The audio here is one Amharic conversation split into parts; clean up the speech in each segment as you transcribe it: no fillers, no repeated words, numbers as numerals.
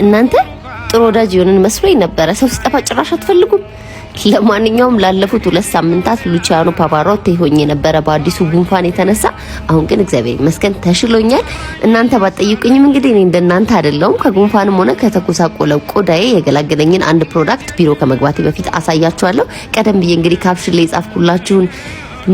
እናንተ ጥሩ ወዳጅ የሆነን መስሎኝ ነበረ። ሰው ሲጠፋ ጭራሽ አትፈልጉም። ለማንኛውም ላለፉት 2 ሳምንታት ሉቺያኖ ፓቫሮቲ ሆኜ ነበረ በአዲሱ ጉንፋን የተነሳ። አሁን ግን እግዚአብሔር ይመስገን ተሽሎኛል። እናንተ ባጠይቁኝም እንግዲህ እኔ እንደናንተ አይደለሁም። ከጉንፋንም ሆነ ከተኮሳቆለው ቆዳዬ የገላገለኝን አንድ ፕሮዳክት ቢሮ ከመግባቴ በፊት አሳያችኋለሁ። ቀደም ብዬ እንግዲህ ካፕሽን ላይ ጻፍኩላችሁን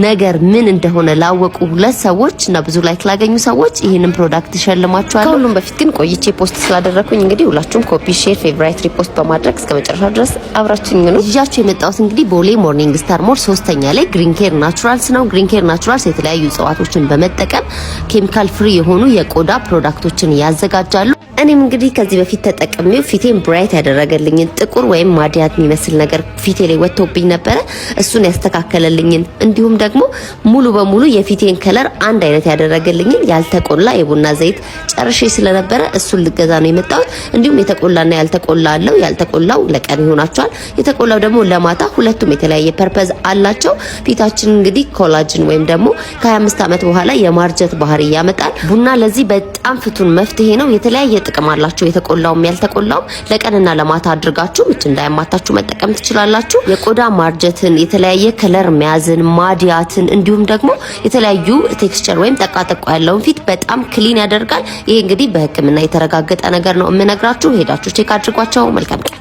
ነገር ምን እንደሆነ ላወቁ 2 ሰዎች እና ብዙ ላይክ ላገኙ ሰዎች ይሄንን ፕሮዳክት ሸልማችኋለሁ። ከሁሉም በፊት ግን ቆይቼ ፖስት ስላደረኩኝ እንግዲህ ሁላችሁም ኮፒ፣ ሼር፣ ፌቨራይት፣ ሪፖስት በማድረግ እስከ መጨረሻው ድረስ አብራችሁኝ ነው። ይዣችሁ የመጣሁት እንግዲህ ቦሌ ሞርኒንግ ስታር ሞል 3ኛ ላይ ግሪን ኬር ናቹራልስ ነው። ግሪን ኬር ናቹራልስ የተለያዩ እጽዋቶችን በመጠቀም ኬሚካል ፍሪ የሆኑ የቆዳ ፕሮዳክቶችን ያዘጋጃሉ። እኔም እንግዲህ ከዚህ በፊት ተጠቅሜው ፊቴን ብራይት ያደረገልኝን ጥቁር ወይም ማዲያት የሚመስል ነገር ፊቴ ላይ ወጥቶብኝ ነበረ። እሱን ያስተካከለልኝን እንዲሁም ደግሞ ሙሉ በሙሉ የፊቴን ከለር አንድ አይነት ያደረገልኝን ያልተቆላ የቡና ዘይት ጨርሼ ስለነበረ እሱን ልገዛ ነው የመጣሁት። እንዲሁም የተቆላና ያልተቆላ አለው። ያልተቆላው ለቀን ይሆናችኋል፣ የተቆላው ደግሞ ለማታ። ሁለቱም የተለያየ ፐርፐዝ አላቸው። ፊታችን እንግዲህ ኮላጅን ወይም ደግሞ ከ25 ዓመት በኋላ የማርጀት ባህሪ ያመጣል። ቡና ለዚህ በጣም ፍቱን መፍትሄ ነው። የተለያየ ጥቅም አላቸው። የተቆላውም ያልተቆላውም ለቀንና ለማታ አድርጋችሁ ምች እንዳያማታችሁ መጠቀም ትችላላችሁ። የቆዳ ማርጀትን፣ የተለያየ ከለር መያዝን፣ ማዲያትን እንዲሁም ደግሞ የተለያዩ ቴክስቸር ወይም ጠቃጠቋ ያለውን ፊት በጣም ክሊን ያደርጋል። ይሄ እንግዲህ በሕክምና የተረጋገጠ ነገር ነው የምነግራችሁ። ሄዳችሁ ቼክ አድርጓቸው። መልካም ቀን።